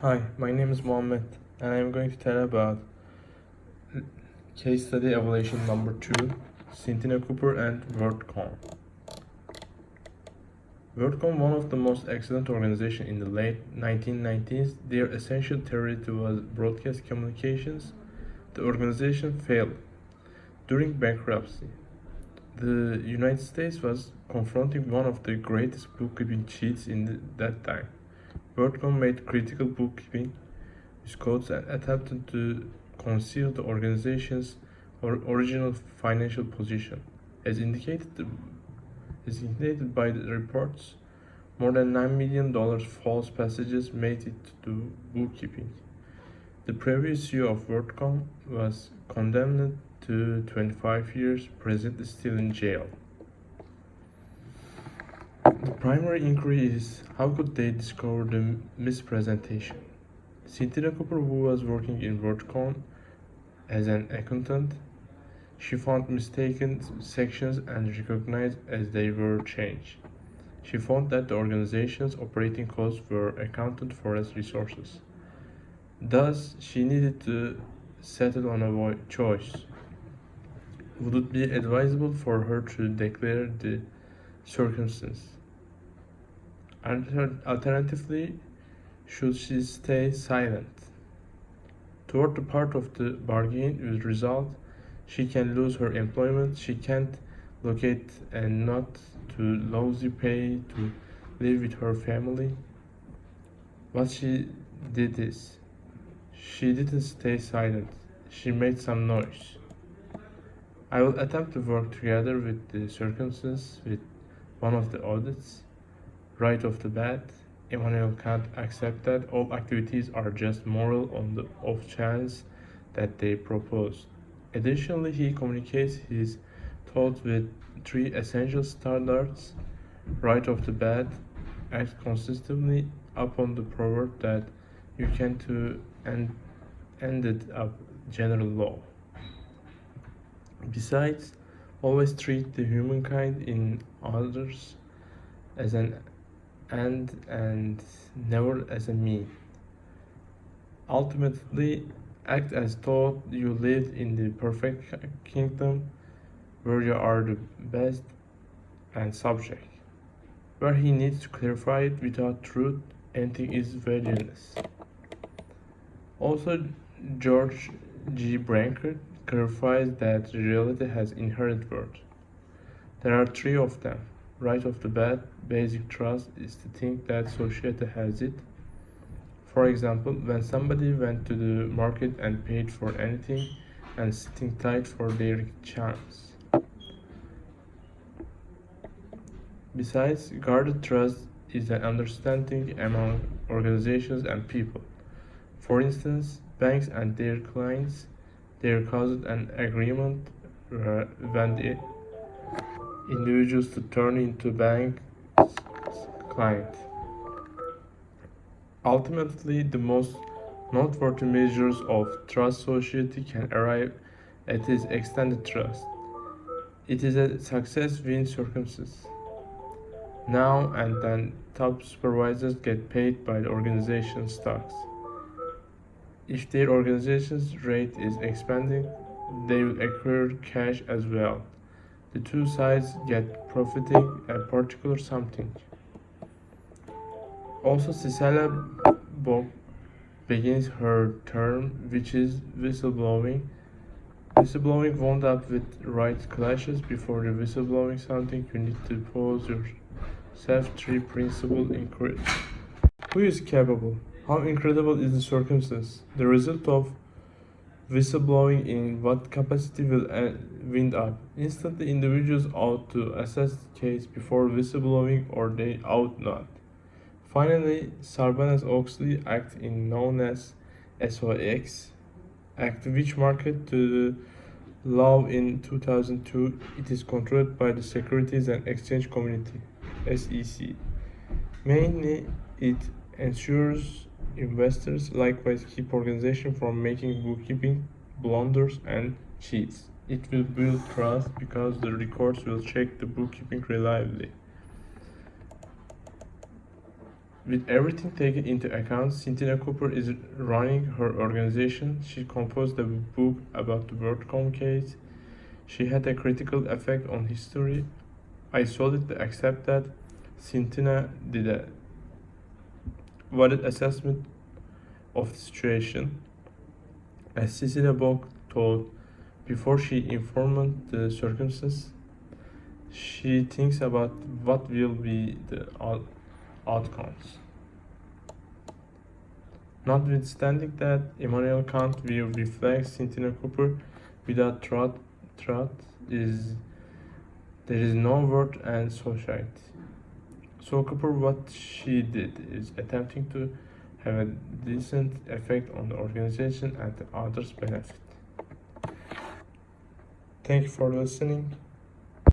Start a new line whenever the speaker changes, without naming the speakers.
Hi, my name is Muhammed, and I'm going to tell about case study evaluation number 2, Cynthia Cooper and WorldCom. WorldCom, one of the most excellent organizations in the late 1990s, their essential theory was broadcast communications. The organization failed during bankruptcy. The United States was confronting one of the greatest bookkeeping cheats in that time. WorldCom made critical bookkeeping codes and attempted to conceal the organization's original financial position. As indicated by the reports, more than $9 million false passages made it to bookkeeping. The previous CEO of WorldCom was condemned to 25 years, presently still in jail. The primary inquiry is how could they discover the mispresentation? Cynthia Cooper, who was working in WorldCom as an accountant, she found mistaken sections and recognized as they were changed. She found that the organization's operating costs were accounted for as resources. Thus, she needed to settle on a choice. Would it be advisable for her to declare the circumstance? Alternatively, should she stay silent? Toward the part of the bargain will result she can lose her employment, she can't locate and not to lousy pay to live with her family. What she did is, she didn't stay silent, she made some noise. I will attempt to work together with the circumstances with one of the audits. Right off the bat, Emmanuel can't accept that all activities are just moral on the off chance that they proposed. Additionally, he communicates his thoughts with 3 essential standards right off the bat, act consistently upon the proverb that you can to and ended up general law. Besides, always treat the humankind in others as an end and never as a mean. Ultimately, act as though you lived in the perfect kingdom where you are the best and subject. Where he needs to clarify it without truth, anything is valueless. Also, George G. Brankert clarifies that reality has inherent worth. There are 3 of them. Right off the bat, basic trust is to think that society has it. For example, when somebody went to the market and paid for anything and sitting tight for their chance. Besides, guarded trust is an understanding among organizations and people. For instance, banks and their clients, there caused an agreement when the individuals to turn into bank client. Ultimately, the most noteworthy measures of trust society can arrive at is extended trust. It is a success when circumstances. Now and then, top supervisors get paid by the organization's stocks. If their organization's rate is expanding, they will acquire cash as well. The 2 sides get profiting a particular something. Also, Cecilia Bock begins her term, which is whistleblowing. Whistleblowing wound up with right clashes. Before the whistleblowing something, you need to pose yourself 3 principal inquiries. Who is capable? How incredible is the circumstance? The result of whistleblowing in what capacity will wind up? Instantly, individuals ought to assess the case before whistleblowing or they ought not. Finally, Sarbanes-Oxley Act in known as SOX Act, which market to the law in 2002. It is controlled by the Securities and Exchange Committee, SEC. Mainly, it ensures investors likewise keep organizations from making bookkeeping blunders and cheats. It will build trust because the records will check the bookkeeping reliably. With everything taken into account, Cynthia Cooper is running her organization. She composed a book about the WorldCom case. She had a critical effect on history. I solidly accept that Cynthia did a valid assessment of the situation. As Cecilia Bock told, before she informed the circumstances, she thinks about what will be the outcomes. Notwithstanding that, Immanuel Kant will reflect Cynthia Cooper without thought is there is no world and society. So Cooper, what she did is attempting to have a decent effect on the organization and the others' benefit. Thank you for listening.